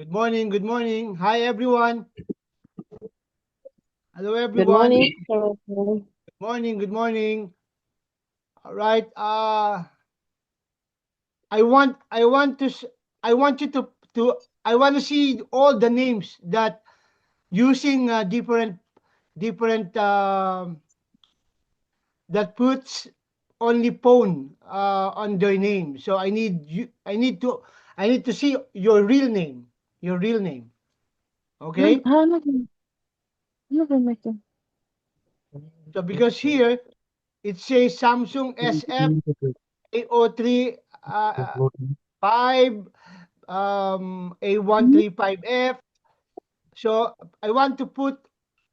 Good morning, good morning. Hi, everyone. Hello, Good everyone. morning, sir. Good morning, good morning. All right. I want you I want to see all the names that using different that puts only phone on their name. So I need to see your real name. Your real name. Okay? Ano ba may ito? So because here it says Samsung SF A03 5 A135F. So I want to put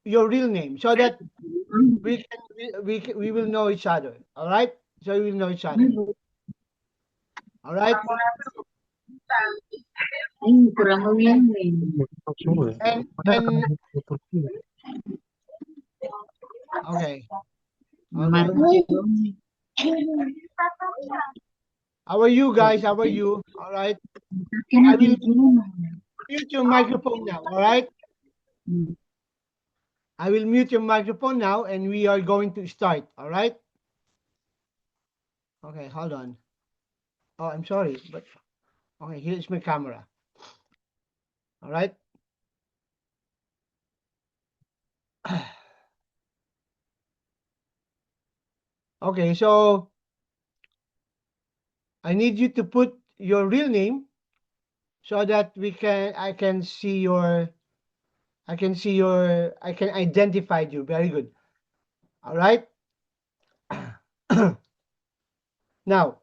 your real name so that we will know each other. All right? So we will know each other. All right? Ay, kurang mo yan eh. And okay. Okay. Marunong. How are you guys? How are you? All right. I will Kinabili mo. mute your microphone now. All right. I will mute your microphone now and we are going to start. All right. Okay. Hold on. Oh, I'm sorry, but okay. Here's my camera. All right. Okay. So I need you to put your real name so that I can identify you. Very good. All right. Now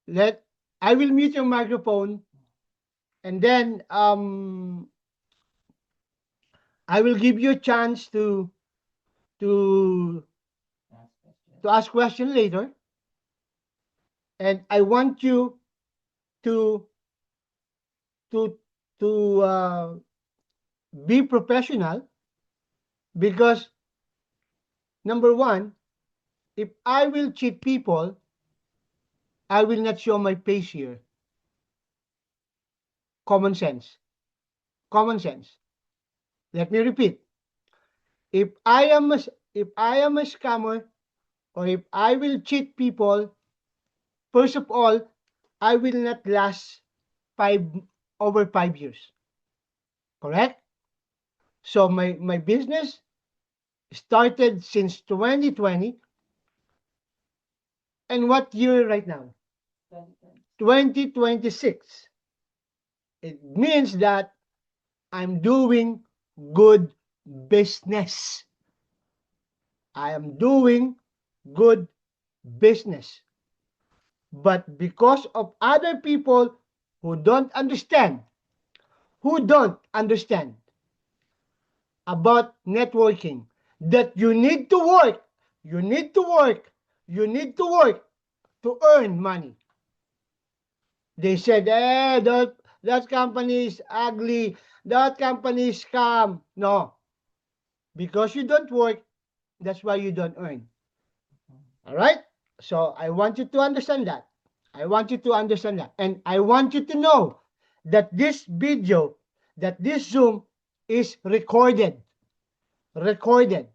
let I will mute your microphone and then I will give you a chance to to ask question later, and I want you to to to be professional because number one, if I will cheat people, I will not show my face here. Common sense. Common sense. Let me repeat. If I am a, if I am a scammer or if I will cheat people, first of all, I will not last five over 5 years. Correct? So my business started since 2020, and what year right now? 2026. It means that I'm doing good business. I am doing good business. But because of other people who don't understand, who don't understand about networking, that you need to work, you need to work, you need to work to earn money. They said, that company is ugly, that company is scam. No, because you don't work, that's why you don't earn. All right? So I want you to understand that. I want you to understand that. And I want you to know that this video, that this Zoom is recorded, recorded,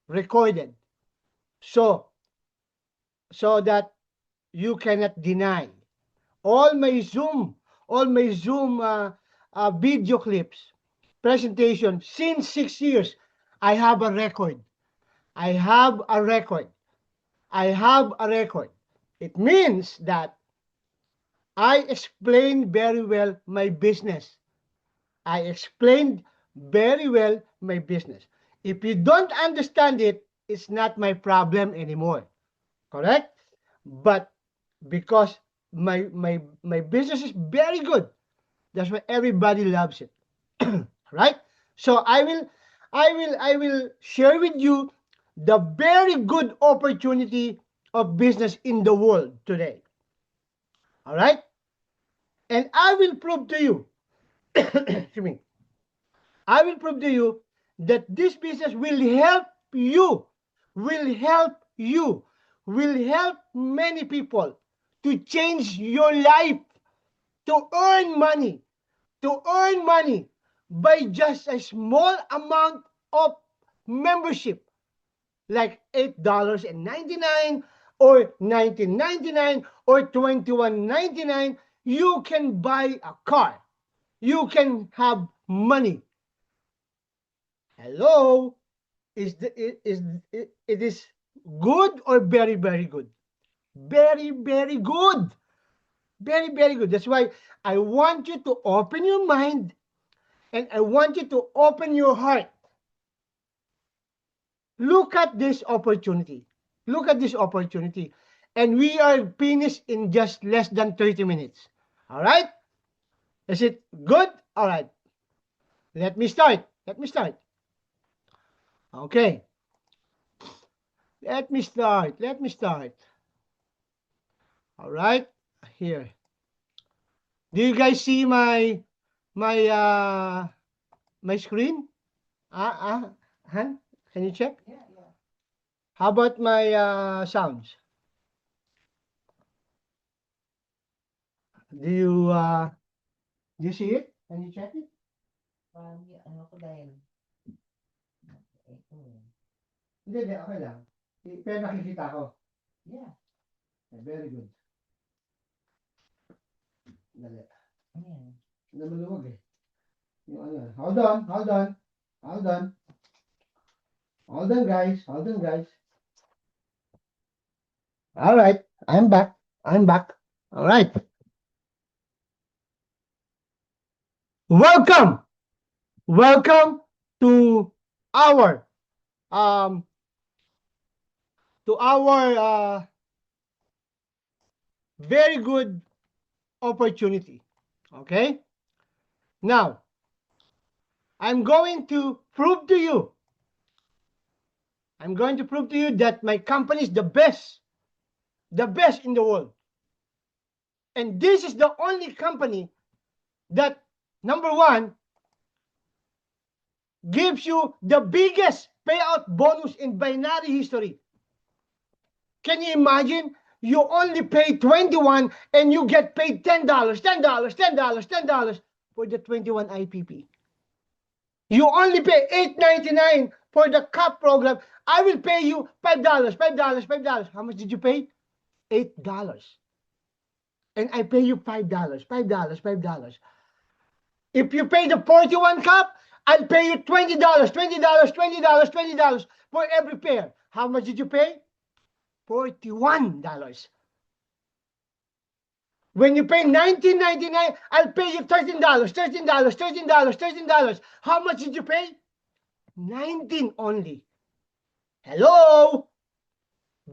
recorded. So, so that you cannot deny. All my Zoom, all my Zoom video clips, presentation since 6 years, I have a record. I have a record. I have a record. It means that I explained very well my business. I explained very well my business. If you don't understand it, it's not my problem anymore. Correct? But because my business is very good, that's why everybody loves it. Right? So I will share with you the very good opportunity of business in the world today. All right? And I will prove to you, excuse me, I will prove to you that this business will help you, will help you, will help many people to change your life, to earn money by just a small amount of membership, like $8.99 or $19.99 or $21.99. You can buy a car. You can have money. Hello? It is good or very, very good? Very, very good. Very, very good. That's why I want you to open your mind and I want you to open your heart. Look at this opportunity. Look at this opportunity. And we are finished in just less than 30 minutes. All right? Is it good? All right. Let me start. Okay. Let me start. All right. Here. Do you guys see my my screen? Han? Can you check? Yeah. How about my sounds? Do you see it? Can you check it? Ano ko dahil? Ito. Hindi, okay lang. Pero nakikita ko. Yeah. Very good. Dali. Ayan. Maluwag eh. Yung ano. Hold on, guys. All right. I'm back. All right. Welcome to our um very good opportunity. Okay? Now, I'm going to prove to you that my company is the best in the world. And this is the only company that, number one, gives you the biggest payout bonus in binary history. Can you imagine? You only pay 21 and you get paid $10 for the 21 IPP. You only pay $8.99 for the CAP program. I will pay you $5. How much did you pay? $8. And I pay you $5. If you pay the 41 CAP, I'll pay you $20 for every pair. How much did you pay? $41. When you pay $19.99, I'll pay you $13. How much did you pay? $19 only. Hello?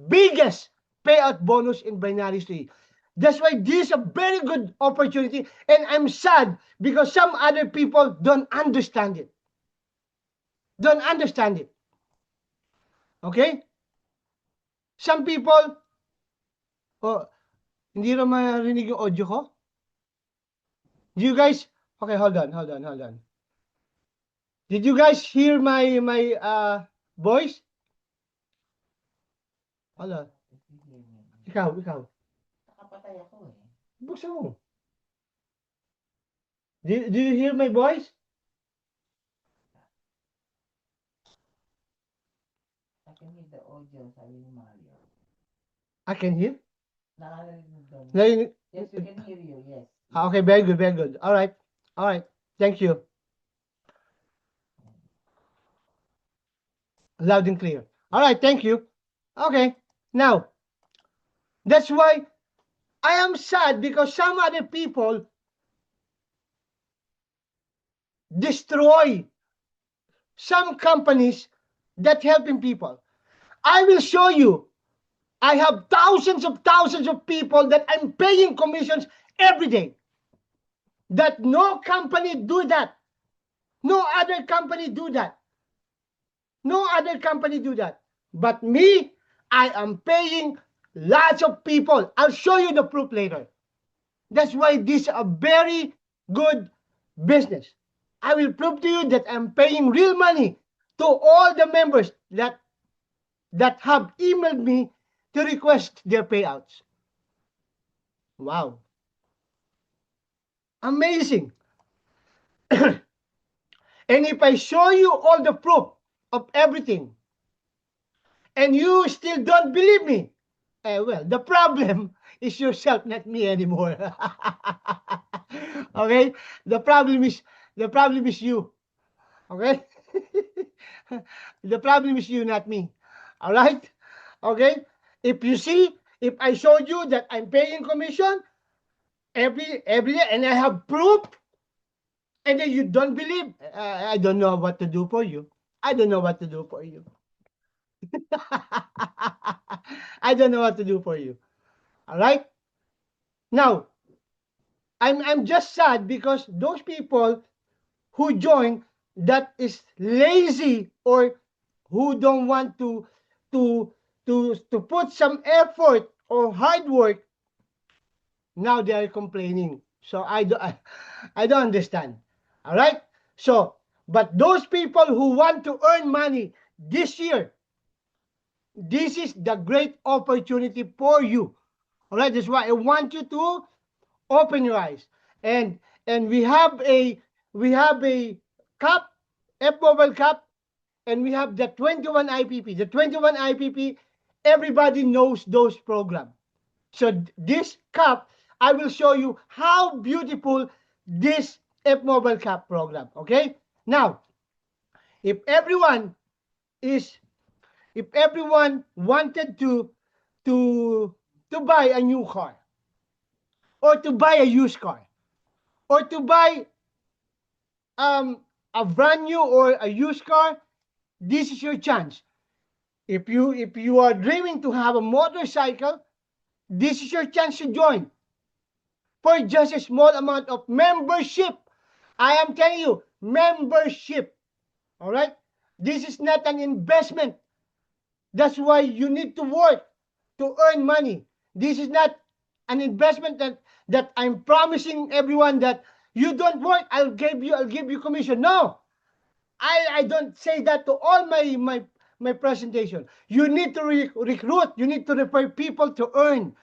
Biggest payout bonus in binary history. That's why this is a very good opportunity, and I'm sad because some other people don't understand it. Okay? Some people, oh, hindi na marinig yung audio ko? Do you guys, okay, hold on. Did you guys hear my voice? Hold on. Ikaw. Nakapatay ako eh. Buksan mo. Do you hear my voice? I can hear the audio, sabi ni Mario. I can hear? Nakarinig mo doon. Narinig? Yes, we can hear you, yes. Okay, very good. All right. Thank you. Loud and clear. All right, thank you. Okay, now, that's why I am sad because some other people destroy some companies that helping people. I will show you. I have thousands of people that I'm paying commissions every day. That no company do that. No other company do that. But me, I am paying lots of people. I'll show you the proof later. That's why this is a very good business. I will prove to you that I'm paying real money to all the members that have emailed me to request their payouts. Wow. Amazing. And if I show you all the proof of everything, and you still don't believe me, well, the problem is yourself, not me anymore. Okay? The problem is the problem is you. Okay? The problem is you, not me. All right? Okay? If you see, if I showed you that I'm paying commission every day and I have proof, and then you don't believe, I don't know what to do for you. I don't know what to do for you. I don't know what to do for you. All right? Now, I'm just sad because those people who join that is lazy, or who don't want to to put some effort or hard work, now they are complaining. So I don't understand. All right? So, but those people who want to earn money this year, this is the great opportunity for you. All right? That's why I want you to open your eyes. And we have a cup, F Mobile Cup, and we have the 21 IPP. The 21 IPP, everybody knows those programs. So this cup, I will show you how beautiful this F Mobile Cup program. Okay? Now, if everyone is if everyone wanted to to buy a new car, or to buy a used car, or to buy um a brand new or a used car, this is your chance. If you are dreaming to have a motorcycle, this is your chance to join for just a small amount of membership. I am telling you, membership. All right? This is not an investment. That's why you need to work to earn money. This is not an investment that I'm promising everyone that you don't work, I'll give you commission. No. I don't say that to all my presentation. You need to recruit, you need to refer people to earn.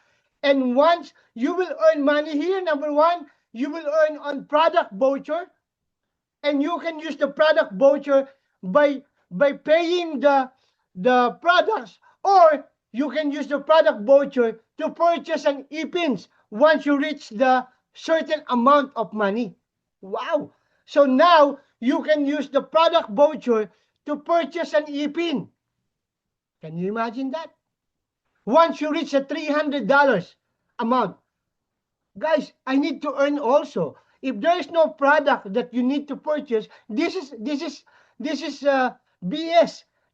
And once you will earn money here, number one, you will earn on product voucher, and you can use the product voucher by paying the products, or you can use the product voucher to purchase an e-pins once you reach the certain amount of money. Wow. So now you can use the product voucher to purchase an e-pin. Can you imagine that? Once you reach a $300 amount, guys, I need to earn also. If there is no product that you need to purchase, this is BS.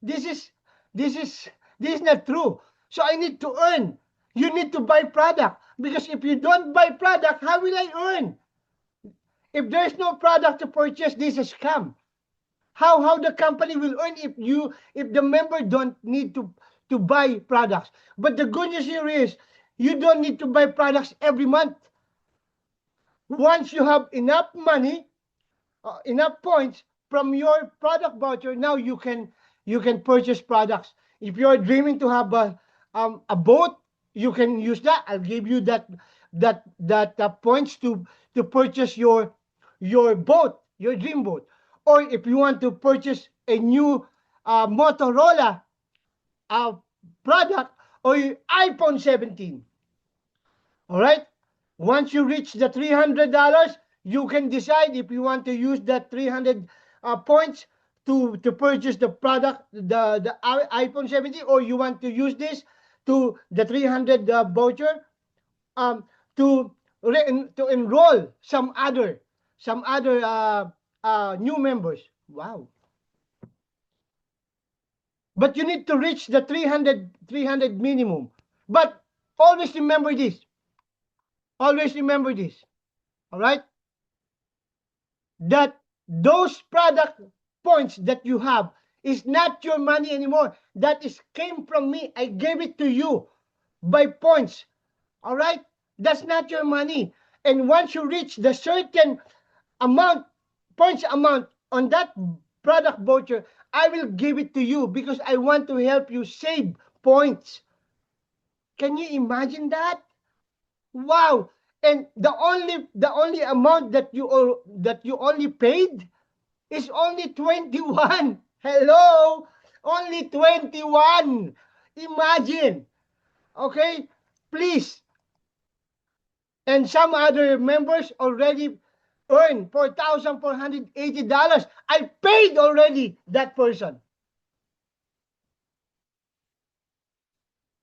This is this is this is not true. So I need to earn. You need to buy product, because if you don't buy product, how will I earn? If there is no product to purchase, this is scam. How the company will earn if the member don't need to buy products? But the good news here is you don't need to buy products every month. Once you have enough money, enough points from your product voucher, now you can purchase products. If you are dreaming to have a boat, you can use that. I'll give you that points to purchase your boat, your dream boat. Or if you want to purchase a new Motorola uh, product, or your iPhone 17. All right? Once you reach the $300, you can decide if you want to use that 300 points to purchase the product, the iPhone 17, or you want to use this to the 300 voucher um, to to enroll some other new members. Wow. But you need to reach the 300 minimum. But always remember this. Always remember this. All right? That those product points that you have is not your money anymore. That is came from me. I gave it to you by points. All right? That's not your money. And once you reach the certain amount, points amount on that product voucher, I will give it to you because I want to help you save points. Can you imagine that? Wow. And the only amount that you only paid is only 21. Hello? Only 21. Imagine. Okay? Please. And some other members already earn $4,480. I paid already that person.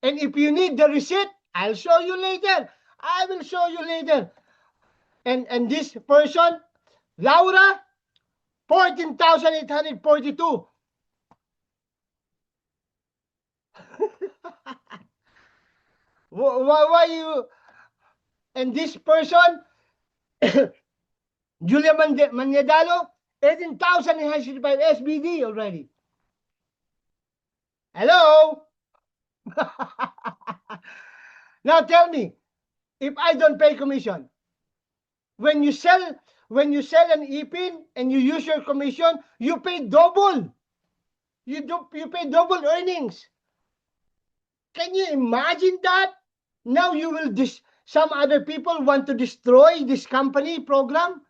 And if you need the receipt, I'll show you later. I will show you later. And this person, Laura, 14,842. Why you? And this person, Julia Manyadalo, 18,865 SBD already. Hello? Now tell me, if I don't pay commission, when you sell an ipin and you use your commission, you pay double. You pay double earnings. Can you imagine that? Now you will some other people want to destroy this company program.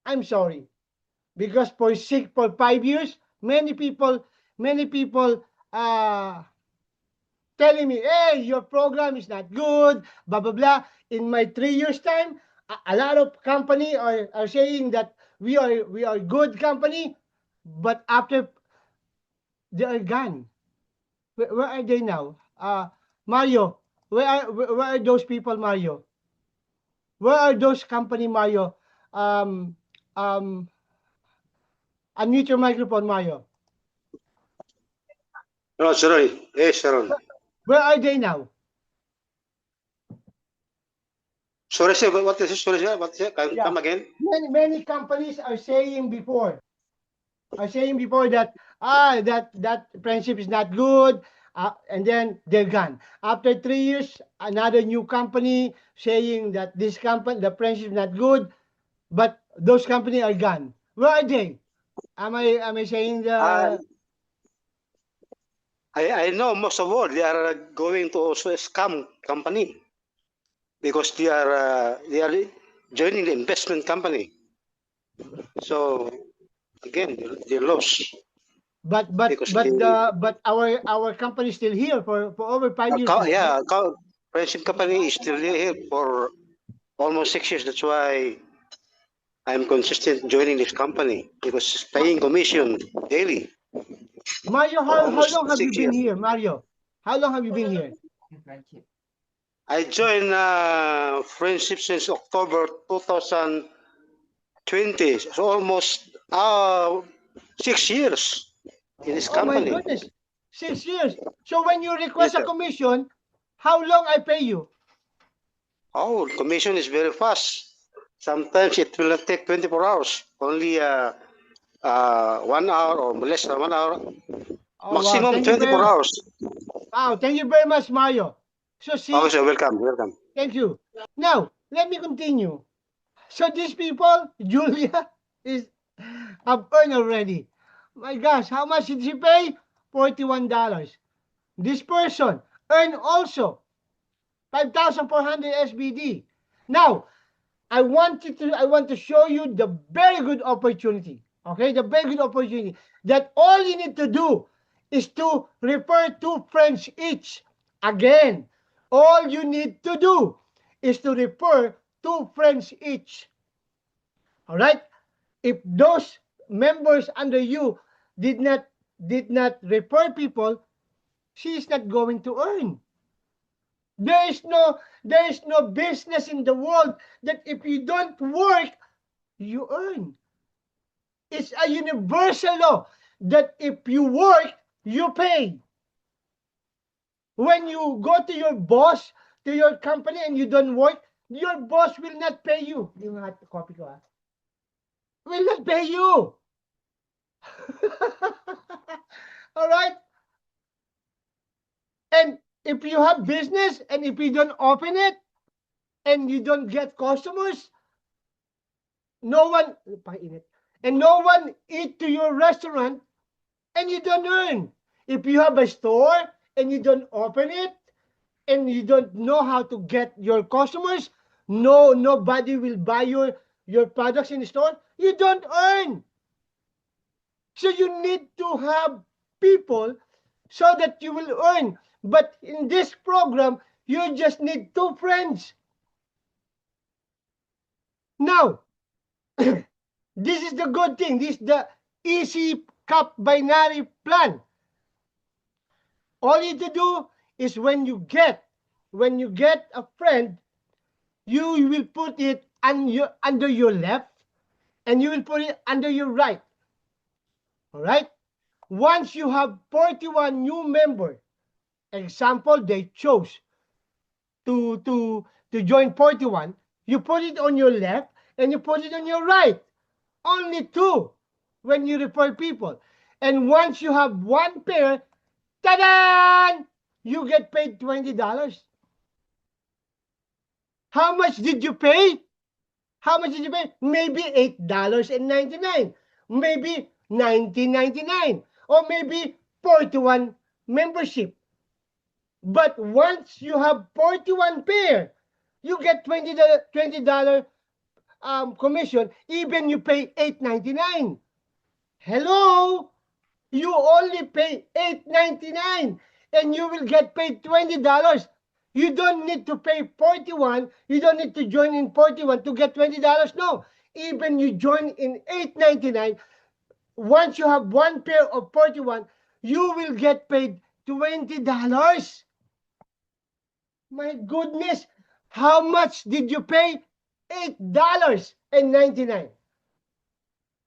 I'm sorry, because for 5 years, many people telling me, hey, your program is not good, blah blah blah. In my 3 years time, a lot of company are saying that we are good company, but after they are gone. Where are they now? Mario, where are those people, Mario? Where are those company, Mario? Um, um, Unmute your microphone, Mario. No, sorry. Yes, Sharon. Where are they now? Sorry, sir. What is it? Sorry, sir. What is it? Can Yeah. come again? Many companies are saying before that that friendship is not good, and then they're gone. After 3 years, another new company saying that this company, the friendship is not good, but those company are gone. Where are they? Am I saying the? I know most of all they are going to also a scam company because they are joining the investment company. So again, they lost. But our company is still here for over 5 years. Yeah, friendship company is still here for almost 6 years. That's why I'm consistent joining this company because it's paying commission daily. Mario, how long have you been here, Mario? How long have you been here? In friendship. I joined friendship since October 2020, so almost 6 years in this company. Oh my goodness, 6 years. So when you request Yes, a commission, how long I pay you? Oh, commission is very fast. Sometimes it will not take 24 hours, only 1 hour or less than 1 hour. Oh, Maximum wow. 24 hours. Wow, thank you very much, Mario. So see, Okay, sir, welcome. thank you. Now, let me continue. So these people, Julia, have earned already. My gosh, how much did she pay? $41. This person earned also 5,400 SBD. Now, I want to show you the very good opportunity. Okay, the very good opportunity that all you need to do is to refer 2 friends each. Again, all you need to do is to refer 2 friends each. All right? If those members under you did not refer people, she is not going to earn. There is no business in the world that if you don't work, you earn. It's a universal law that if you work, you pay. When you go to your boss, to your company, and you don't work, your boss will not pay you. Yung copy ko, ha? Will not pay you. All right? And if you have business and if you don't open it and you don't get customers, no one eat to your restaurant and you don't earn. If you have a store and you don't open it and you don't know how to get your customers, nobody will buy your products in the store, you don't earn. So you need to have people so that you will earn. But in this program, you just need 2 friends. Now, this is the good thing. This is the easy cup binary plan. All you need to do is when you get a friend, you will put it under your left, and you will put it under your right. All right? Once you have 41 new members, example, they chose to join 41, you put it on your left and you put it on your right. Only 2 when you refer people. And once you have 1 pair, ta-da! You get paid $20. How much did you pay? How much did you pay? Maybe $8.99. Maybe $19.99. Or maybe 41 membership. But once you have 41 pair, you get $20 commission, even you pay $8.99. Hello? You only pay $8.99 and you will get paid $20. You don't need to pay 41. You don't need to join in 41 to get $20. No. Even you join in $8.99, once you have 1 pair of 41, you will get paid $20. My goodness, how much did you pay? $8.99.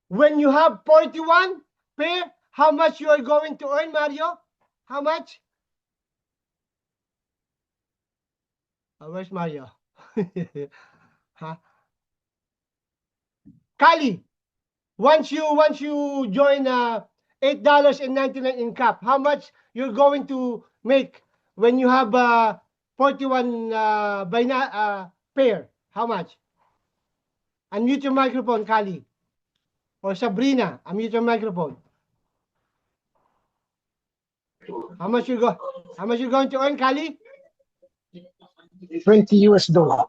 When you have 41 pair, how much you are going to earn, Mario? How much? Where's Mario? Huh? Kali, once you join $8.99 in cap, how much you're going to make when you have 41 pair? How much? Unmute your microphone, Kali. Or Sabrina, unmute your microphone. How much you going to earn, Kali? $20.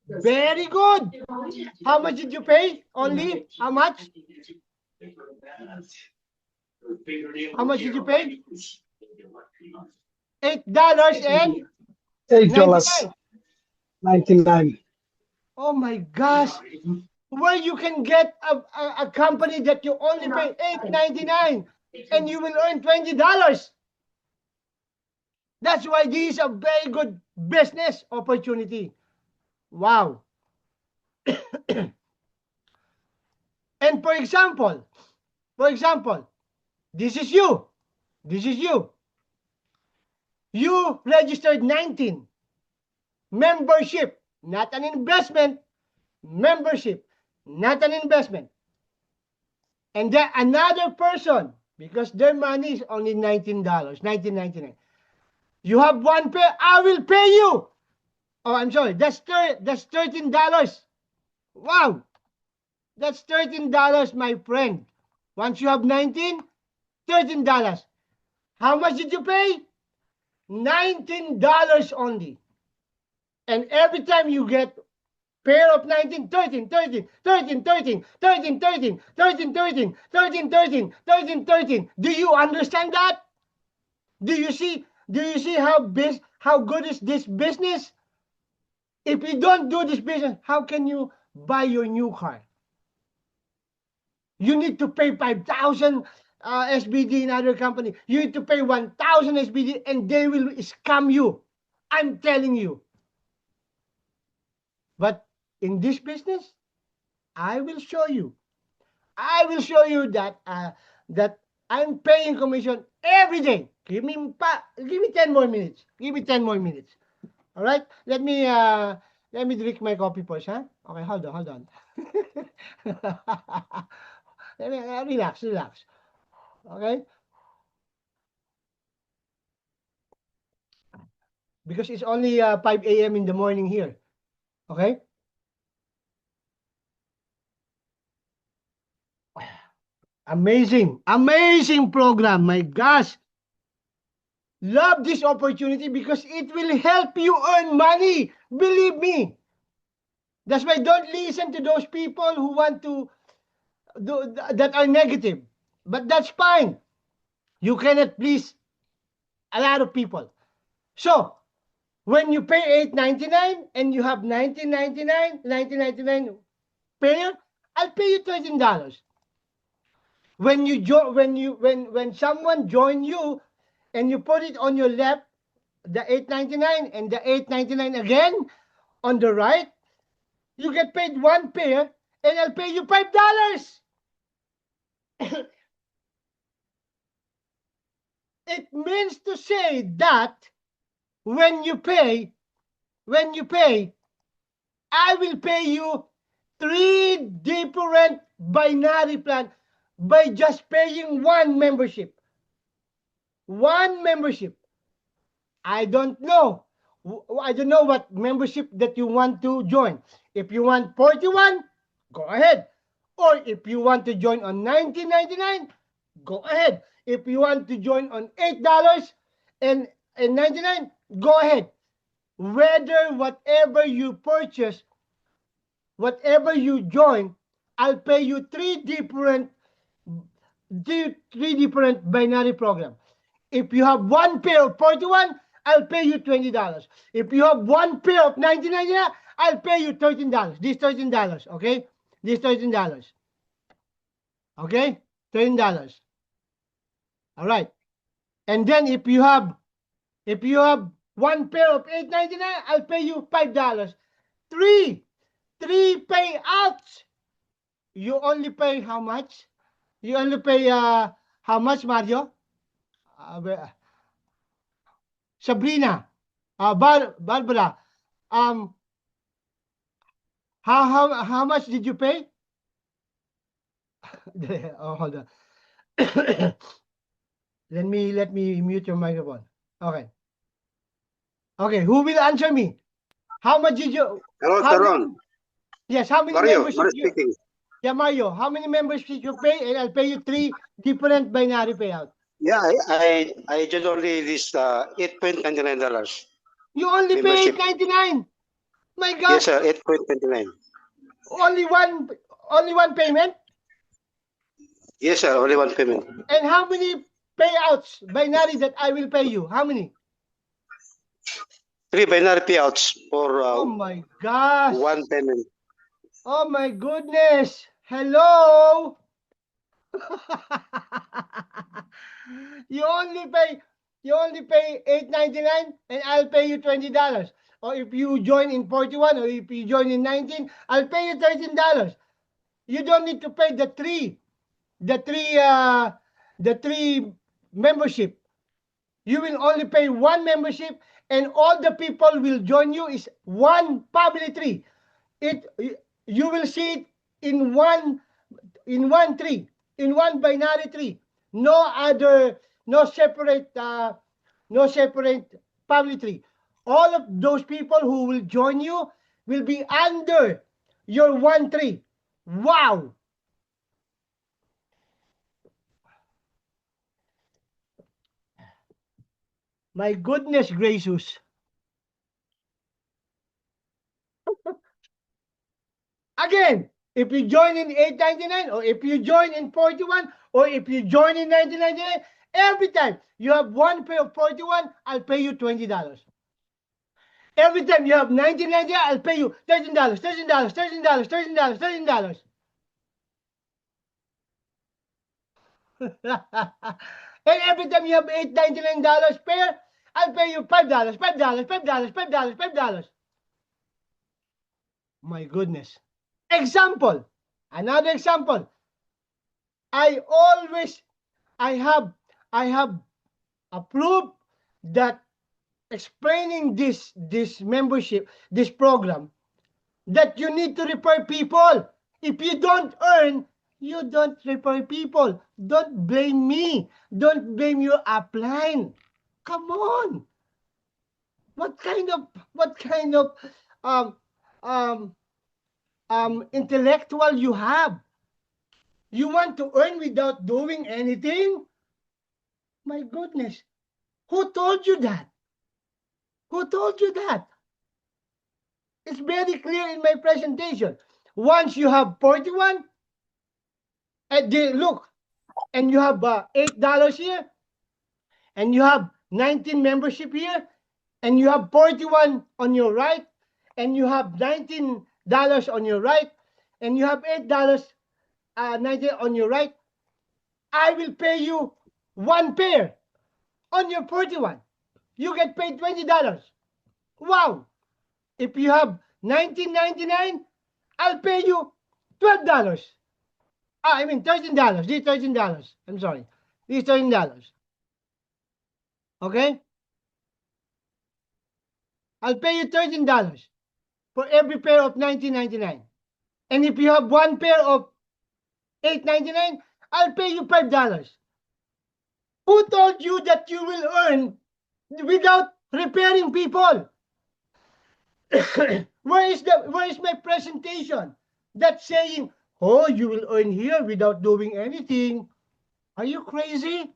Very good. How much did you pay? Only? How much? How much did you pay? $8.99. $8.99. Oh my gosh. Where you can get a company that you only pay $8.99 and you will earn $20. That's why this is a very good business opportunity. Wow. And for example, this is you. You registered 19. Membership, not an investment. Membership, not an investment. And then another person, because their money is only $19, $19.99. You have 1 pair, I will pay you. Oh, I'm sorry, that's $13. Wow, that's $13, my friend. Once you have 19, $13. How much did you pay? $19 only. And every time you get pair of 19, 13, 13, 13, 13, 13, 13, 13, 13, 13, 13, 13, 13. Do you understand that? Do you see how good is this business? If you don't do this business, how can you buy your new car? You need to pay 5,000 SBD in other company. You need to pay 1,000 SBD and they will scam you. I'm telling you. But in this business, I will show you. That that I'm paying commission every day. Give me 10 more minutes. Give me 10 more minutes. All right? Let me drink my coffee first, huh? Okay, hold on. Let me relax. Okay? Because it's only 5 a.m. in the morning here. Okay? Amazing program. My gosh. Love this opportunity because it will help you earn money. Believe me. That's why don't listen to those people who want to do that are negative. But that's fine. You cannot please a lot of people. So, when you pay $8.99 and you have $19.99 payer, I'll pay you $13. When someone join you and you put it on your left, the $8.99 and the $8.99 again on the right, you get paid one pair and I'll pay you $5. It means to say that when you pay, I will pay you 3 different binary plan by just paying one membership. One membership. I don't know what membership that you want to join. If you want 41, go ahead. Or if you want to join on $19.99, go ahead. If you want to join on $8.99, go ahead. Whether whatever you purchase, whatever you join, I'll pay you three different binary program. If you have one pair of 41, I'll pay you $20. If you have one pair of 1999, I'll pay you $13. This $13, okay? This $13. Okay? $13. All right. And then if you have one pair of $8.99, I'll pay you $5. Three payouts. You only pay how much? You only pay how much, Mario? Sabrina, Barbara, how much did you pay? Oh, hold on. let me mute your microphone. Okay. Okay, who will answer me? How much did you? Hello, how Taron. many- Yes, how many Mario, membership Mario you? speaking. Yeah, Mario, how many membership you pay? And I'll pay you 3 different binary payout. Yeah, I just only this $8.99. You only pay Membership. $8.99. My God, Yes, sir, $8.99. only one payment. Yes, sir, only one payment. And how many payouts binary that I will pay you? How many? 3 binary payouts for Oh my gosh. one payment. Oh my goodness. Hello. you only pay $8.99 and I'll pay you $20. Or if you join in 41 or if you join in 19, I'll pay you $13. You don't need to pay the three membership. You will only pay one membership and all the people will join you is one family tree. You will see it in one tree, in one binary tree. No separate family tree. All of those people who will join you will be under your one tree. Wow. My goodness gracious. Again, if you join in $8.99 or if you join in 41 or if you join in $19.99, every time you have one pair of 41, I'll pay you $20. Every time you have $19.99, I'll pay you $13, $13, $13, $13, $13. And every time you have $8.99 pair, I'll pay you $5, $5, $5, $5, $5. My goodness. Example. Another example. I have approved that explaining this membership, this program, that you need to refer people. If you don't earn, you don't refer people. Don't blame me. Don't blame your upline. Come on. What kind of intellectual you have? You want to earn without doing anything? My goodness. Who told you that? Who told you that? It's very clear in my presentation. Once you have 41, and look, and you have $8 here, and you have 19 membership here, and you have 41 on your right, and you have $19 on your right, and you have $8, 19 on your right, I will pay you one pair on your 41. You get paid $20. Wow! If you have $19.99, I'll pay you $12. I mean $13. This is $13. I'm sorry. This is $13. Okay? I'll pay you $13 for every pair of $19.99. And if you have one pair of $8.99, I'll pay you $5. Who told you that you will earn without repairing people? Where is my presentation that's saying, oh, you will earn here without doing anything? Are you crazy?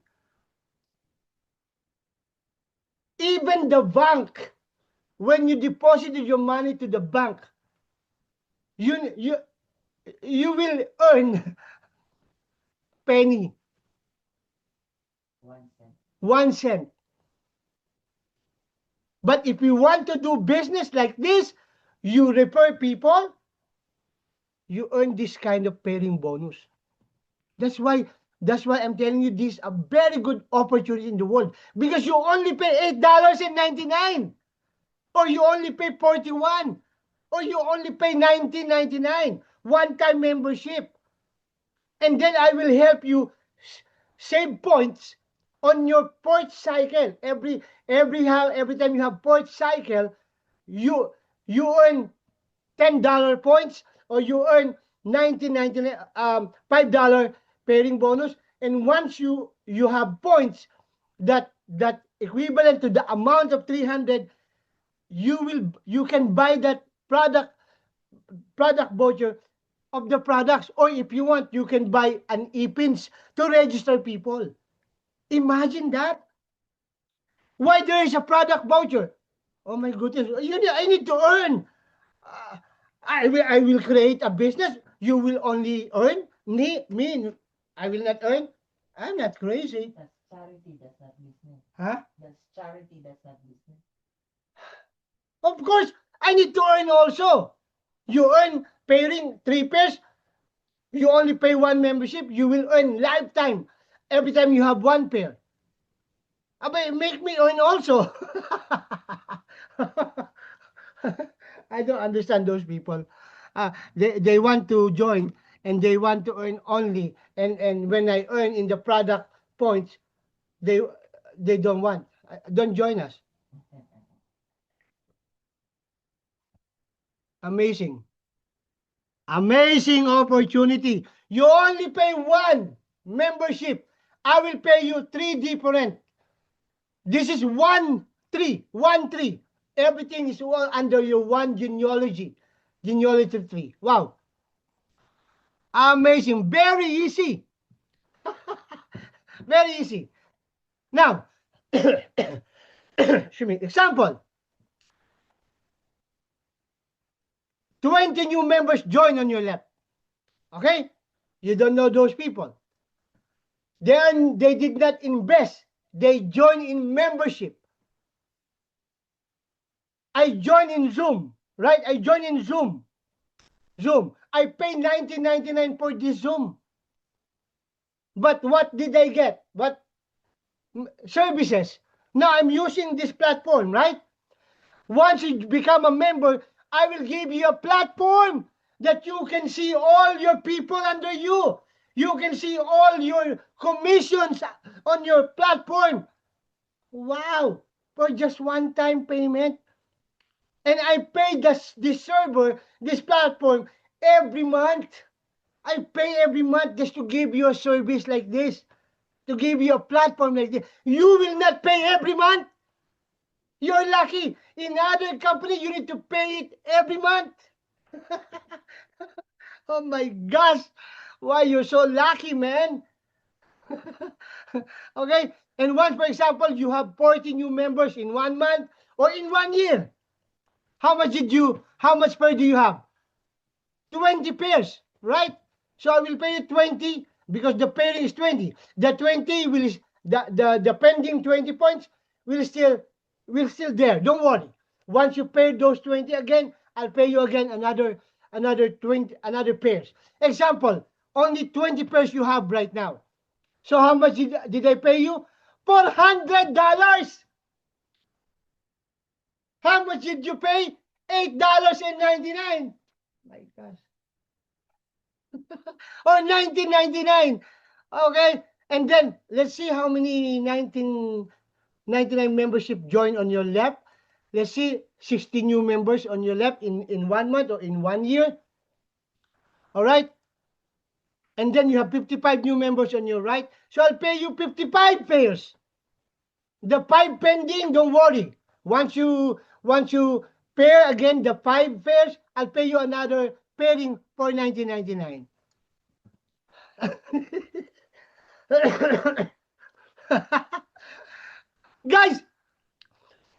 Even the bank, when you deposited your money to the bank, you will earn penny, 1 cent. 1 cent. But if you want to do business like this, you refer people, you earn this kind of pairing bonus. That's why I'm telling you this is a very good opportunity in the world, because you only pay $8.99, or you only pay 41, or you only pay $19.99 one-time membership, and then I will help you save points on your port cycle. Every time you have port cycle, you earn $10 points, or you earn $19.99 $5 pairing bonus. And once you have points that equivalent to the amount of 300, you can buy that product voucher of the products, or if you want, you can buy an e-pins to register people. Imagine that. Why there is a product voucher? Oh my goodness! I need to earn. I will create a business. You will only earn. Me, I will not earn. I'm not crazy. That's charity, that's not business. Huh? That's charity, that's not business. Of course, I need to earn also. You earn pairing 3 pairs. You only pay 1 membership. You will earn lifetime every time you have 1 pair. But make me earn also. I don't understand those people. They want to join, and they want to earn only. And when I earn in the product points, they don't want. Don't join us. Amazing. Amazing opportunity. You only pay 1 membership. I will pay you 3 different. This is 1 3. Everything is all under your one genealogy. Genealogy tree. Wow. Amazing. Very easy. Very easy. Now, excuse me. Example. 20 new members join on your left. Okay? You don't know those people. They did not invest. They join in membership. I join in Zoom, right? I join in Zoom. I pay $19.99 for this Zoom. But what did I get? What services? Now I'm using this platform, right? Once you become a member, I will give you a platform that you can see all your people under you. You can see all your commissions on your platform. Wow! For just one-time payment. And I pay this server, this platform, every month. I pay every month just to give you a service like this, to give you a platform like this. You will not pay every month. You're lucky. In other company, you need to pay it every month. Oh my gosh. Why you're so lucky, man? Okay? And once, for example, you have 40 new members in 1 month or in 1 year, how much pair do you have? 20 pairs, right? So I will pay you 20 because the pairing is 20. The 20 will, the pending 20 points will still there. Don't worry. Once you pay those 20 again, I'll pay you again another 20, another pairs. Example, only 20 pairs you have right now. So how much did I pay you? $400. How much did you pay? $8.99. My gosh. Or $19.99. Okay. And then let's see how many 1999 membership join on your left. Let's see 60 new members on your left in 1 month or in 1 year. All right. And then you have 55 new members on your right. So I'll pay you 55 pairs. The 5 pending, don't worry. Once you pair again the 5 pairs, I'll pay you another pairing for $19.99. Guys,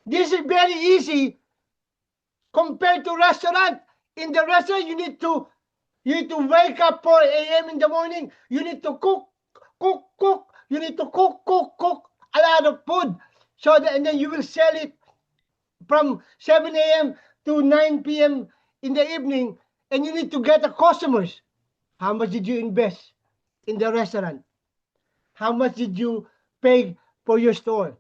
this is very easy compared to restaurant. In the restaurant, you need to wake up 4 a.m. in the morning. You need to cook. You need to cook a lot of food. So that, and then you will sell it from 7 a.m. to 9 p.m. in the evening. And you need to get the customers. How much did you invest in the restaurant? How much did you pay for your store?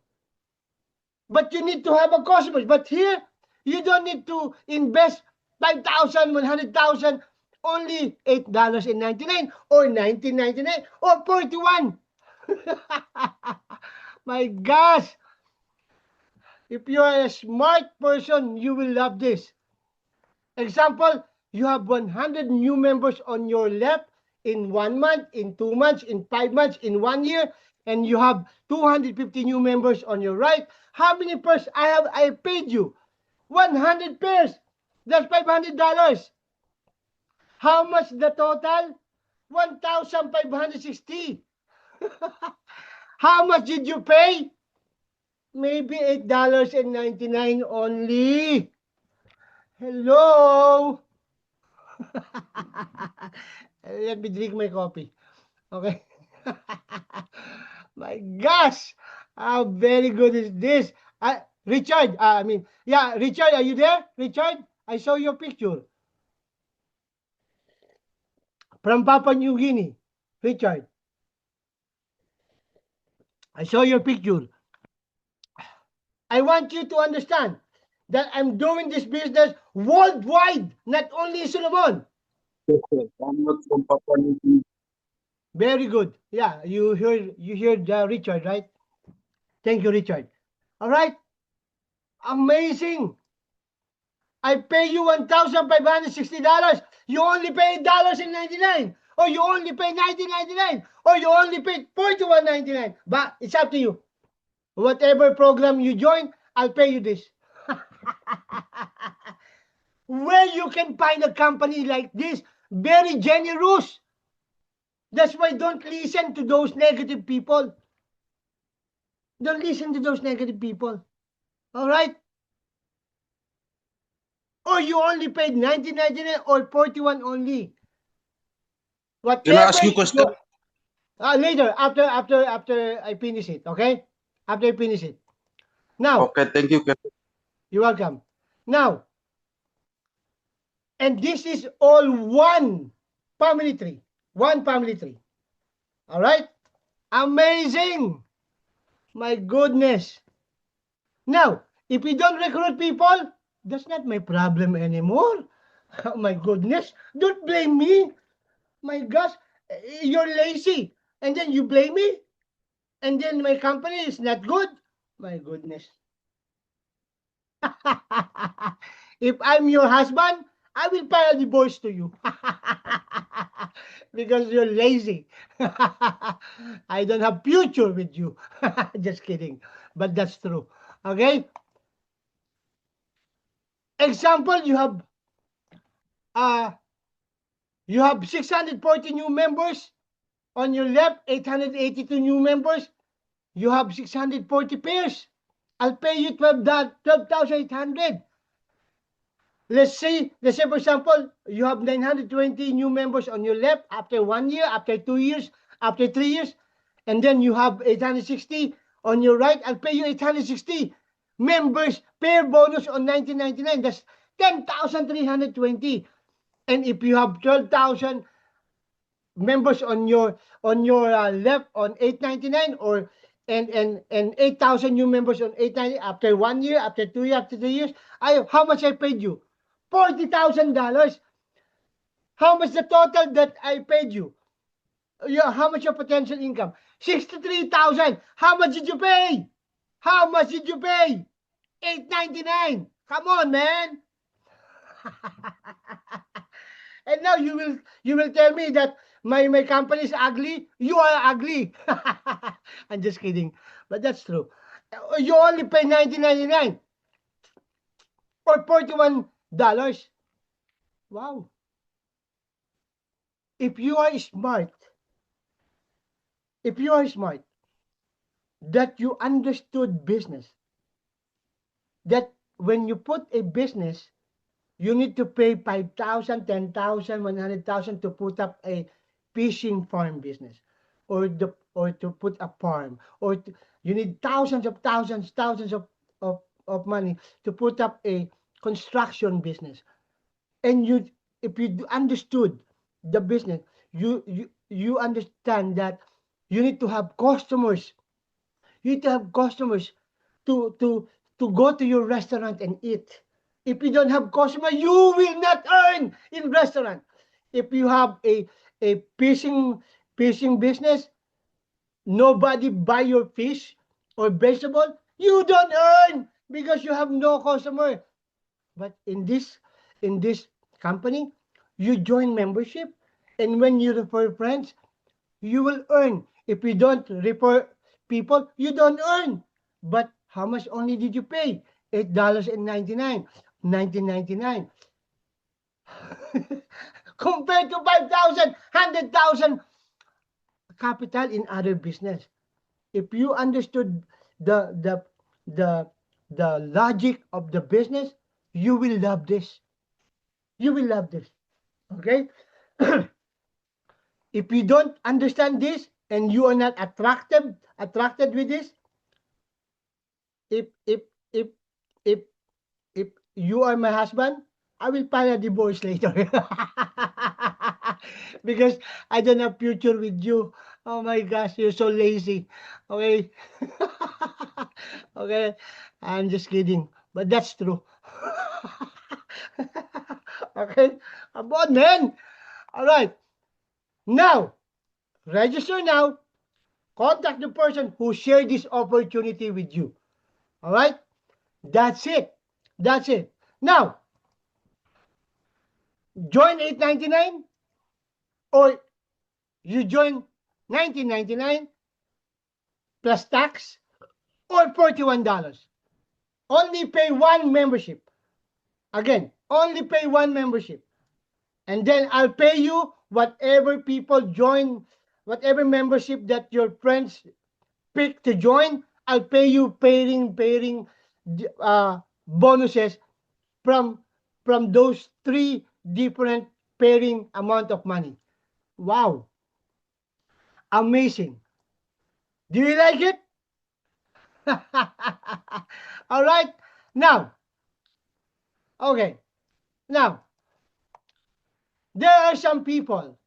But you need to have a customers. But here, you don't need to invest 5,000, 100,000, only $8.99 or $19.99 or $41. My gosh. If you are a smart person, you will love this. Example, you have 100 new members on your left in 1 month, in 2 months, in 5 months, in 1 year, and you have 250 new members on your right. How many pairs I paid you? 100 pairs. That's $500. How much the total? 1,560. How much did you pay? Maybe $8.99 only. Hello. Let me drink my coffee. Okay. My gosh. How very good is this? Richard, Richard, are you there? Richard, I saw your picture. From Papua New Guinea. Richard, I saw your picture. I want you to understand that I'm doing this business worldwide, not only in Solomon. I'm not from Papua New Guinea. Very good. Yeah, you heard Richard, right? Thank you, Richard. All right. Amazing. I pay you $1,560. You only pay $8.99, or you only pay $19.99, or you only pay $41.99. But it's up to you. Whatever program you join, I'll pay you this. Where you can find a company like this, very generous. That's why don't listen to those negative people. Don't listen to those negative people. All right? Or you only paid $19.99 or $41 only. Whatever. Can I ask you a question? Later, after I finish it, okay? After I finish it. Now, Okay, thank you. you're welcome. Now, and this is all one family tree. One family tree. All right? Amazing. My goodness. Now, if we don't recruit people, that's not my problem anymore. Oh my goodness. Don't blame me. My gosh. You're lazy. And then you blame me. And then my company is not good. My goodness. If I'm your husband, I will file a divorce to you. Because you're lazy. I don't have future with you. Just kidding. But that's true. Okay? Example, you have 640 new members on your left, 882 new members. You have 640 pairs. I'll pay you 12,800. Let's say, for example, you have 920 new members on your left after 1 year, after 2 years, after 3 years, and then you have 860 on your right. I'll pay you 860 members per bonus on 1999. That's 10,320. And if you have 12,000 members on your left on 899, or and 8,000 new members on 890 after 1 year, after 2 years, after 3 years, how much I paid you? $40,000. How much the total that I paid you? How much your potential income? 63,000. How much did you pay? How much did you pay? 899. Come on, man. And now you will tell me that my company is ugly. You are ugly. I'm just kidding, but that's true. You only pay $19.99 or $41. Wow. If you are smart, that you understood business, that when you put a business, you need to pay 5,000, 10,000, 100,000 to put up a fishing farm business, or to put a farm, or you need thousands of money to put up a construction business. And if you understood the business, you understand that you need to have customers. You need to have customers to go to your restaurant and eat. If you don't have customer, you will not earn in restaurant. If you have a fishing business, nobody buy your fish or vegetable, you don't earn because you have no customer. But in this company, you join membership, and when you refer friends, you will earn. If you don't refer people, you don't earn. But how much only did you pay? $8.99, 1999. Compared to 5,000, 100,000 capital in other business. If you understood the logic of the business, you will love this. You will love this. Okay? If you don't understand this and you are not attracted with this, if you are my husband, I will file a divorce later. Because I don't have future with you. Oh my gosh, you're so lazy. Okay? Okay? I'm just kidding. But that's true. Okay? Come on, man. All right. Now, register now. Contact the person who shared this opportunity with you. All right? That's it. That's it. Now, join $8.99 or you join $19.99 plus tax, or $41. Only pay one membership. Again, only pay one membership. And then I'll pay you whatever people join, whatever membership that your friends pick to join. I'll pay you pairing bonuses from those 3 different pairing amount of money. Wow. Amazing. Do you like it? All right. Now, okay. Now, there are some people,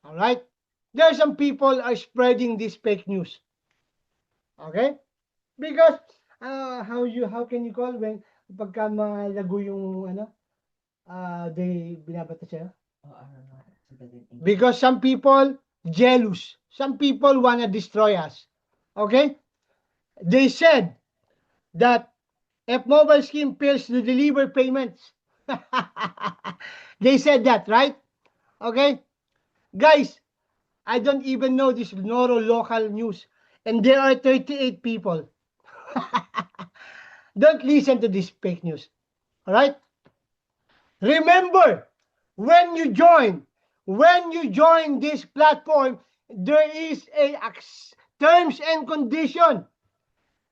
all right? There are some people are spreading this fake news. Okay? Because, how can you call when pagka malago yung they binabata siya? Oh, I don't know. Because some people jealous. Some people want to destroy us. Okay? They said that F Mobile scheme fails to deliver payments. They said that, right? Okay? Guys, I don't even know this Noro local news. And there are 38 people. Don't listen to this fake news. All right? Remember, when you join this platform, there is a terms and condition.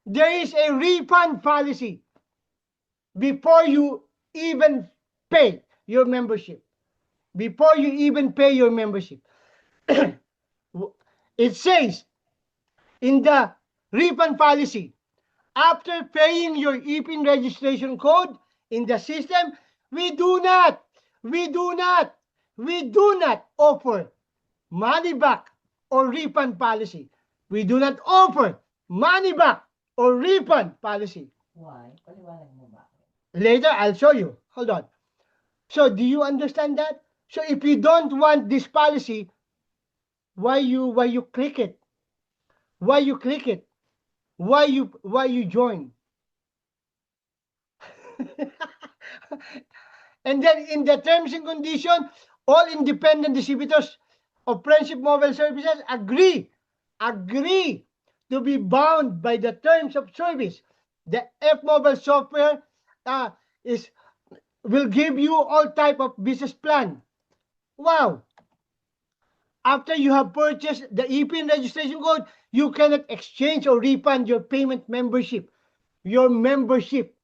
There is a refund policy before you even pay your membership. Before you even pay your membership. It says in the refund policy, after paying your EPIN registration code in the system, we do not offer money back or refund policy. We do not offer money back or refund policy. Why? Paliwanag mo ba? Later, I'll show you. Hold on. So, do you understand that? So, if you don't want this policy, why you click it? Why you click it? Why you join? And then in the terms and condition, all independent distributors of Friendship Mobile Services agree to be bound by the terms of service. The F Mobile software will give you all type of business plan. Wow! After you have purchased the EPIN registration code, you cannot exchange or refund your payment membership. Your membership.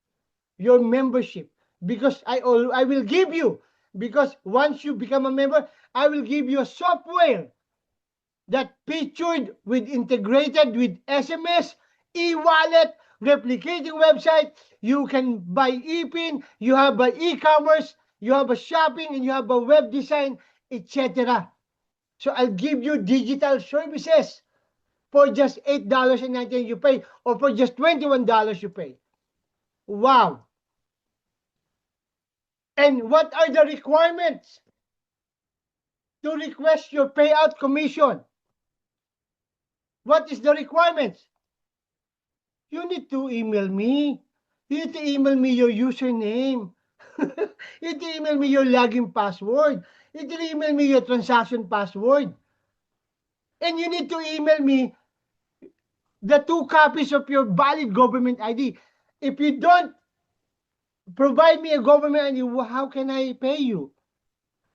Because I will give you, because once you become a member, I will give you a software that featured with integrated with SMS, e-wallet, replicating website. You can buy EPIN, you have a e-commerce, you have a shopping, and you have a web design, etc. So I'll give you digital services for just $8.99 you pay, or for just $21 you pay. Wow. And what are the requirements to request your payout commission? What is the requirements? You need to email me. You need to email me your username. You need to email me your login password. You need to email me your transaction password. And you need to email me the 2 copies of your valid government ID. If you don't provide me a government ID, how can I pay you?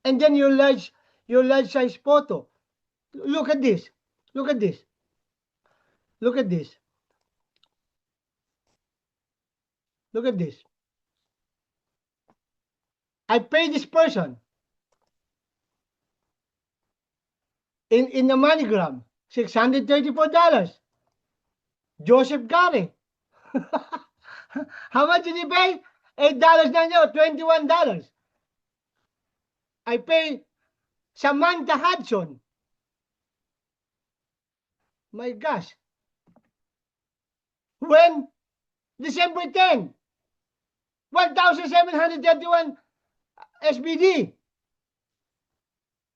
And then your large size photo. Look at this. Look at this. Look at this. Look at this. I pay this person in the MoneyGram, $634. Joseph Gary. How much did he pay? $8.90 or $21. I pay Samantha Hudson. My gosh. When? December 10. 1,731 SBD.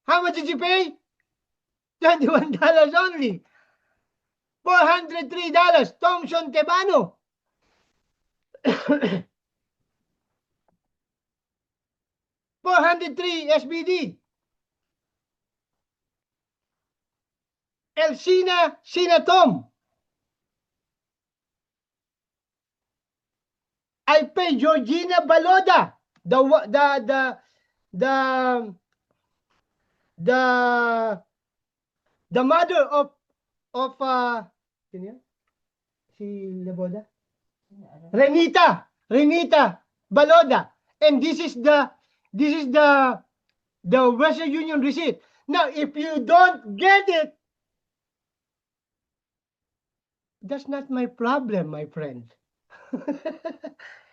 How much did you pay? $21 only. $403. Thompson Tebano. $403 SBD. Elsina Sinatom. I pay Georgina Baloda, the mother of si Laboda? Renita Baloda. And this is the Western Union receipt. Now, if you don't get it, that's not my problem, my friend.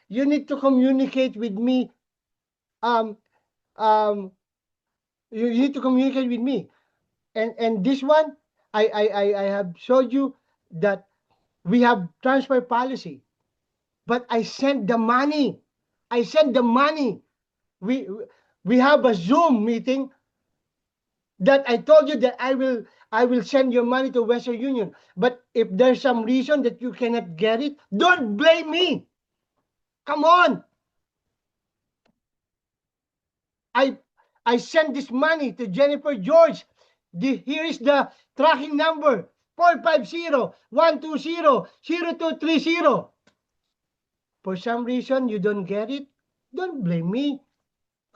You need to communicate with me. You need to communicate with me. And this one, I have showed you that we have transfer policy. But I send the money. We have a Zoom meeting that I told you that I will send your money to Western Union. But if there's some reason that you cannot get it, don't blame me. Come on. I sent this money to Jennifer George. Here is the tracking number, 450-120-0230. For some reason you don't get it, don't blame me.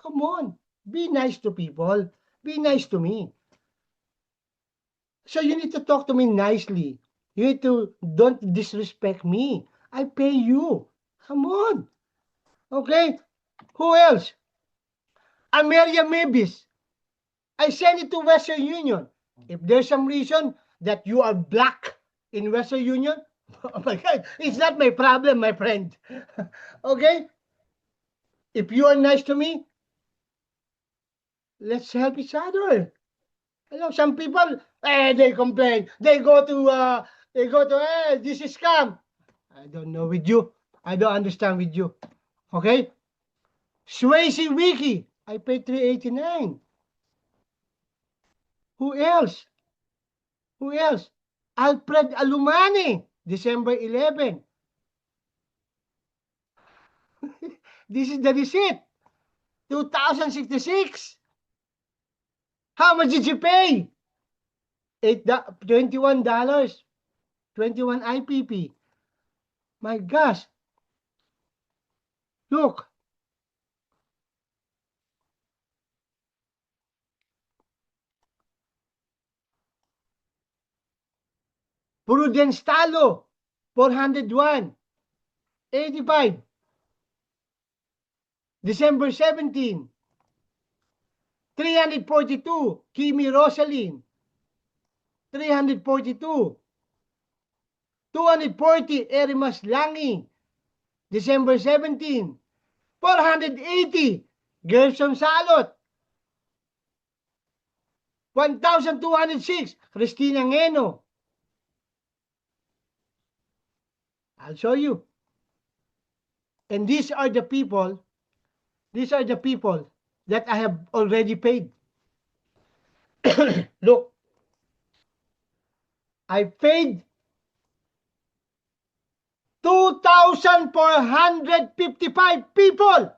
Come on. Be nice to people. Be nice to me. So you need to talk to me nicely. You need to, don't disrespect me. I pay you. Come on. Okay? Who else? Ameria Mavis. I send it to Western Union. If there's some reason that you are black in Western Union, oh my God, it's not my problem, my friend. Okay? If you are nice to me, let's help each other. You know, some people, they complain. They go to, this is scam. I don't know with you. I don't understand with you. Okay? Swayze Wiki, I paid $389. Who else? Who else? Alfred Alumani, December 11. This is the receipt. 2066. How much did you pay? $21. 21 IPP. My gosh. Look. Prudence Talo, 401. 85. December 17. 342. Kimi Rosaline. 342. 240. Erimas Langi. December 17. 480. Gerson Salot. 1,206. Christina Ngeno. I'll show you. And these are the people that I have already paid. Look, I paid 2,455 people.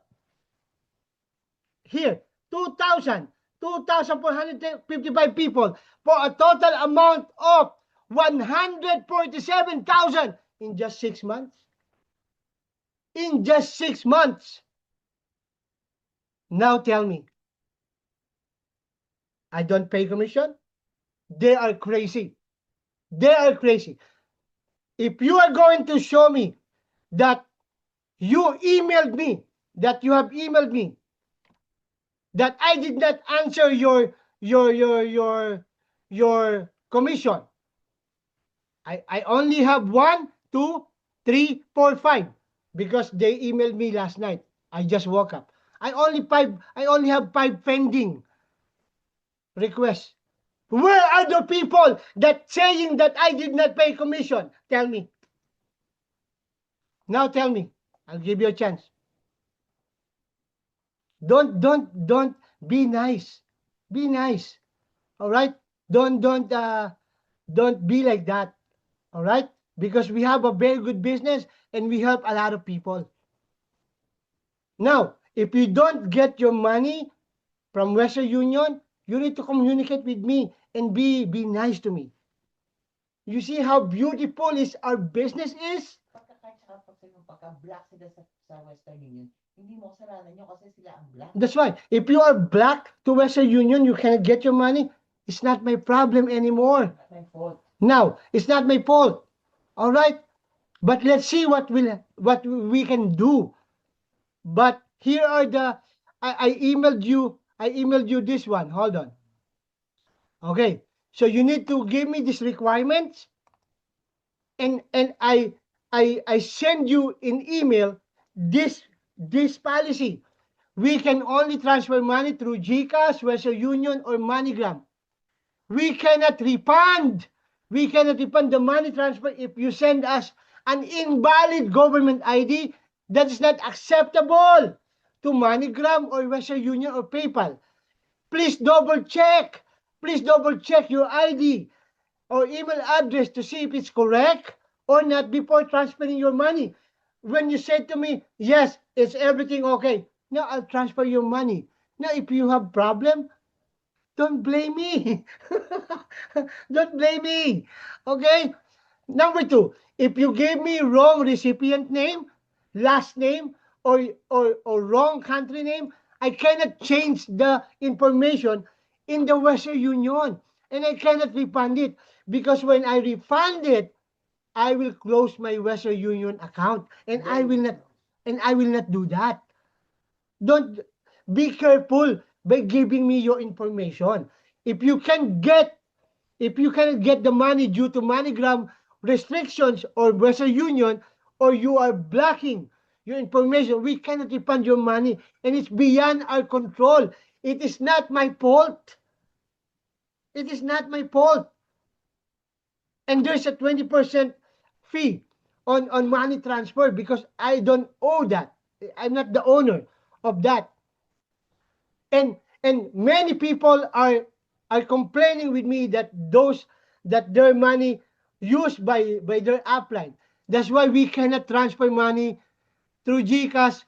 Here, 2,455 people for a total amount of 147,000 in just 6 months. In just 6 months. Now tell me, I don't pay commission? They are crazy. They are crazy. If you are going to show me that you emailed me, that you have emailed me, that I did not answer your commission, I only have 1, 2, 3, 4, 5 because they emailed me last night. I just woke up. I only have 5 pending requests. Where are the people that saying that I did not pay commission? Tell me. Now tell me. I'll give you a chance. Don't be nice. Be nice. All right? Don't be like that. All right? Because we have a very good business and we help a lot of people. Now, if you don't get your money from Western Union, you need to communicate with me and be nice to me. You see how beautiful is our business is? Pagka-black sila sa Western Union, hindi mo kasalanan nyo kasi sila ang black. That's why. If you are black to Western Union, you cannot get your money. It's not my problem anymore. Not my fault. Now, it's not my fault. All right? But let's see what we can do. But here are the I emailed you this one. Hold on. Okay. So you need to give me these requirements and I send you in email this policy. We can only transfer money through GCash, Western Union, or MoneyGram. We cannot refund. We cannot refund the money transfer if you send us an invalid government ID that is not acceptable to MoneyGram or Western Union or PayPal. Please double check. Please double check your ID or email address to see if it's correct or not before transferring your money. When you say to me, yes, it's everything okay, now I'll transfer your money. Now, if you have problem, don't blame me. Don't blame me. Okay? Number 2, if you gave me wrong recipient name, last name, or wrong country name, I cannot change the information in the Western Union. And I cannot refund it. Because when I refund it I will close my Western Union account, and I will not do that. Don't be careful by giving me your information. If you can get if you cannot get the money due to MoneyGram restrictions or Western Union, or you are blocking your information, we cannot refund your money, and it's beyond our control. It is not my fault. It is not my fault. And there's a 20% fee on money transfer because I don't owe that. I'm not the owner of that. And many people are complaining with me that their money used by their upline. That's why we cannot transfer money through GCash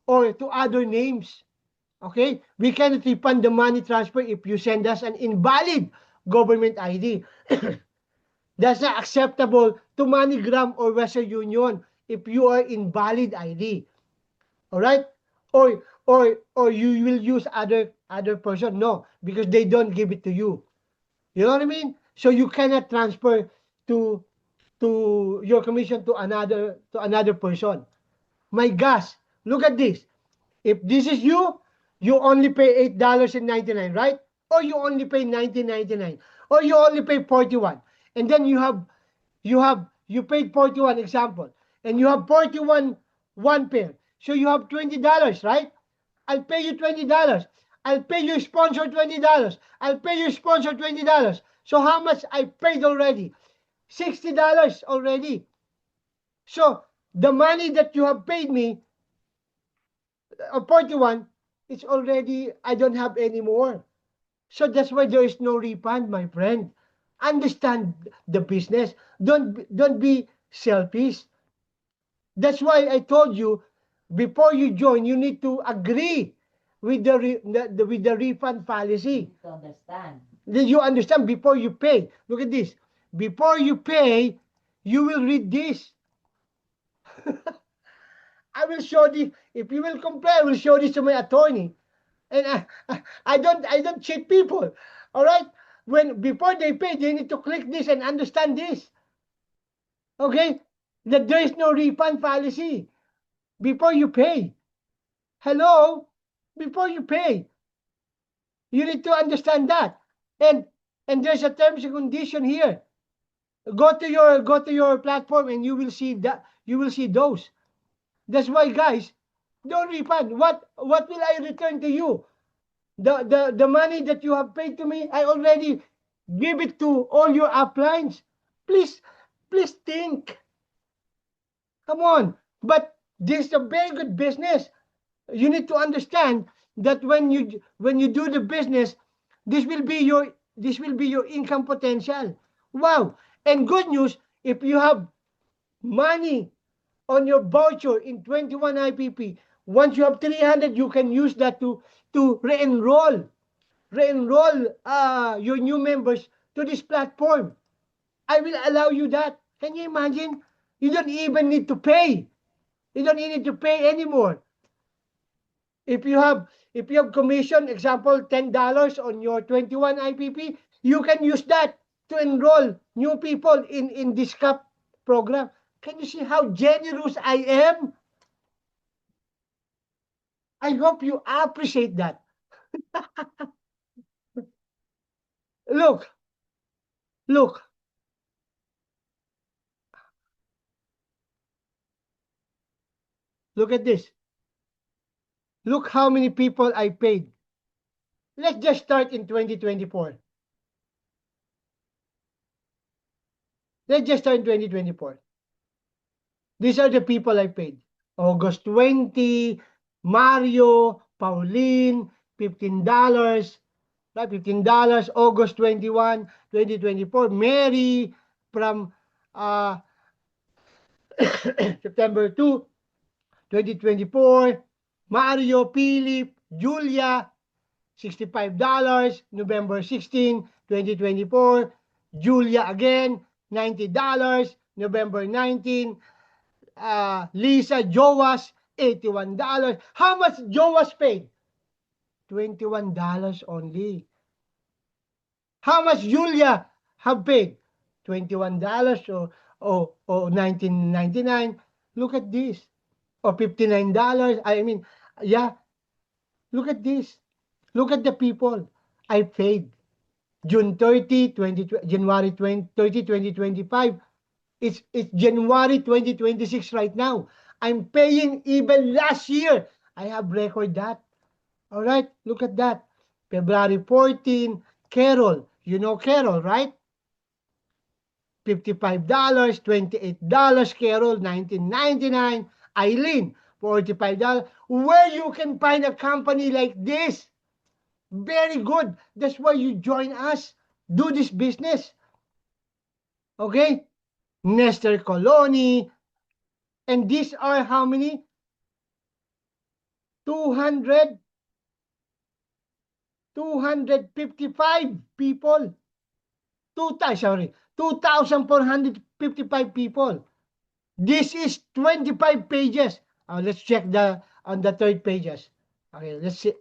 or to other names. Okay? We cannot refund the money transfer if you send us an invalid government ID. That's not acceptable to MoneyGram or Western Union if you are invalid ID. All right? Or you will use other person. No, because they don't give it to you. You know what I mean? So you cannot transfer to your commission to another person. My gosh, look at this. If this is you, you only pay $8.99, right? Or you only pay $19.99, or you only pay 41, and then you paid 41 example, and you have 41 one pair, so you have $20, right? I'll pay you $20. I'll pay your sponsor $20. I'll pay your sponsor $20. So how much I paid already? $60 already. So the money that you have paid me, 41, it's already, I don't have any more. So that's why there is no refund, my friend. Understand the business. Don't be selfish. That's why I told you, before you join, you need to agree with the refund policy. To understand. Did you understand? Before you pay, look at this. Before you pay, you will read this. I will show this. If you will comply, I will show this to my attorney. And I don't cheat people. All right? Before they pay, they need to click this and understand this. Okay? That there is no refund policy before you pay. Hello? Before you pay. You need to understand that. And there's a terms and condition here. Go to your platform and you will see that, you will see those. That's why, guys, don't refund. What will I return to you? The money that you have paid to me, I already give it to all your uplines. Please think. Come on. But this is a very good business. You need to understand that when you do the business, this will be your income potential. Wow. And good news, if you have money on your voucher in 21 IPP, once you have 300, you can use that to re-enroll your new members to this platform. I will allow you that. Can you imagine? You don't even need to pay. You don't need to pay anymore. If you have commission, example, $10 on your 21 IPP, you can use that to enroll new people in this CAP program. Can you see how generous I am? I hope you appreciate that. Look. Look at this. Look how many people I paid. Let's just start in 2024. Let's just start in 2024. These are the people I paid. August 20, Mario, Pauline, $15, right? $15. August 21, 2024. Mary from September 2, 2024. Mario, Philip, Julia, $65. November 16, 2024. Julia again, $90. November 19. Lisa, Joas, $81. How much Joas paid? $21 only. How much Julia have paid? $21. or $19.99. Look at this. Or $59. I mean, yeah, look at this. Look at the people I paid. June 30, January 30, 2025. It's January 2026 right now. I'm paying even last year. I have record that. All right, look at that. February 14, Carol. You know Carol, right? $55, $28, Carol, $19.99. Eileen, $45. Where you can find a company like this? Very good. That's why you join us. Do this business. Okay? Nestor Colony. And these are how many? 255 people. 2,455 people. This is 25 pages. Let's check on the third pages. Okay, let's see.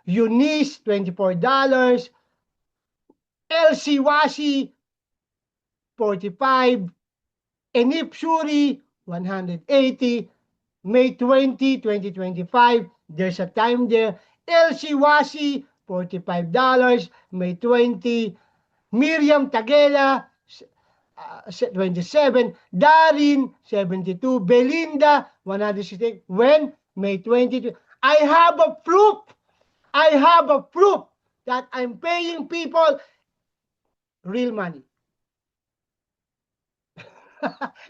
Eunice, $24. LC Wasi, 45. Enip Shuri, 180. May 20, 2025. There's a time there. LC Wasi, $45. May 20. Miriam Tagela, 27. Darin, 72. Belinda, 168. When? May 20. I have a proof. I have a proof that I'm paying people real money.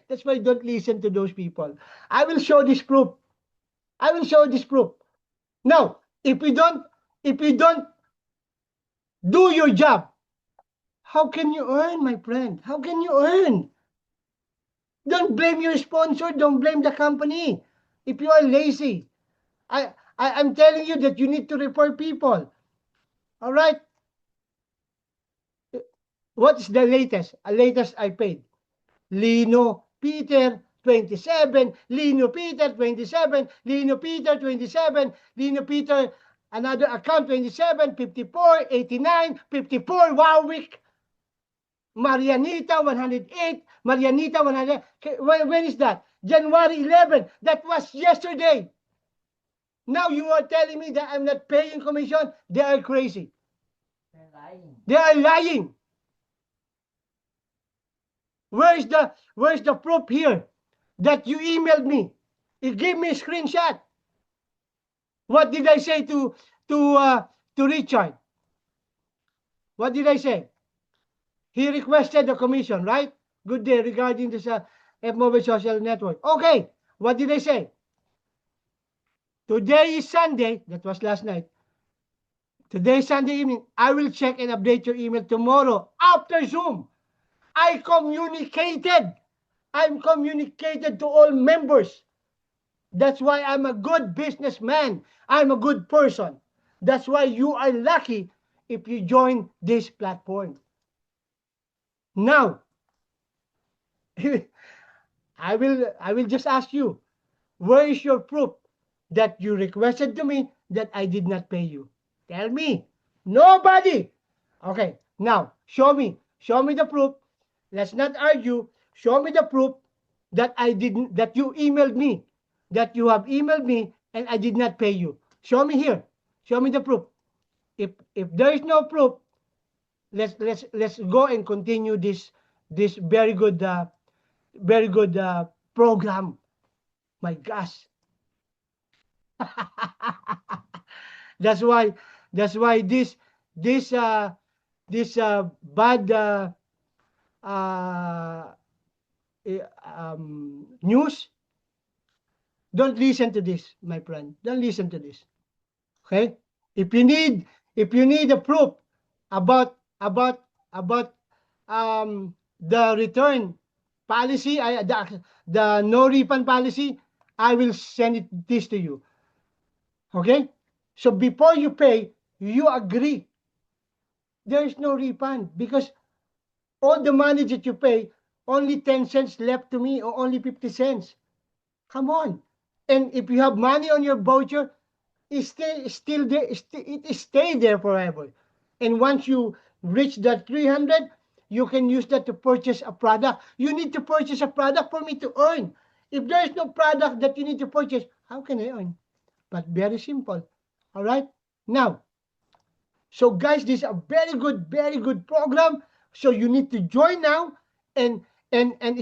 That's why don't listen to those people. I will show this proof. I will show this proof. Now, if you don't do your job, how can you earn, my friend? How can you earn? Don't blame your sponsor. Don't blame the company. If you are lazy, I'm telling you that you need to refer people. All right. What's the latest? Latest I paid. Lino Peter, 27. Lino Peter, 27. Lino Peter, 27. Lino Peter, another account, 27. 54, 89, 54. Wow week. Marianita, 108. Marianita, 100. When is that? January 11. That was yesterday. Now you are telling me that I'm not paying commission? They are crazy. They're lying. They are lying. Where's the proof here that you emailed me? You give me a screenshot. What did I say to Richard? What did I say? He requested the commission, right? Good day regarding this F-Mobile Social Network. Okay, what did I say? Today is Sunday. That was last night. Today is Sunday evening. I will check and update your email tomorrow after Zoom. I'm communicated to all members. That's why I'm a good businessman. I'm a good person. That's why you are lucky if you join this platform. Now, I will just ask you, where is your proof that you requested to me that I did not pay you? Tell me. Nobody. Okay, now show me the proof. Let's not argue. Show me the proof that that you emailed me, that you have emailed me and I did not pay you. Show me here. Show me the proof. If there is no proof, let's go and continue this very good program. My gosh. That's why this bad news. Don't listen to this, my friend. Don't listen to this. Okay? If you need a proof about the return policy, the no refund policy, I will send this to you. Okay? So before you pay, you agree. There is no refund because all the money that you pay, only 10 cents left to me or only 50 cents. Come on. And if you have money on your voucher, it still there. It stay there forever. And once you reach that 300, you can use that to purchase a product. You need to purchase a product for me to earn. If there is no product that you need to purchase, how can I earn? But very simple. All right? Now, so guys, this is a very good program. So you need to join now and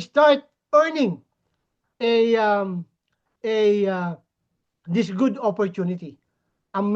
start earning a this good opportunity.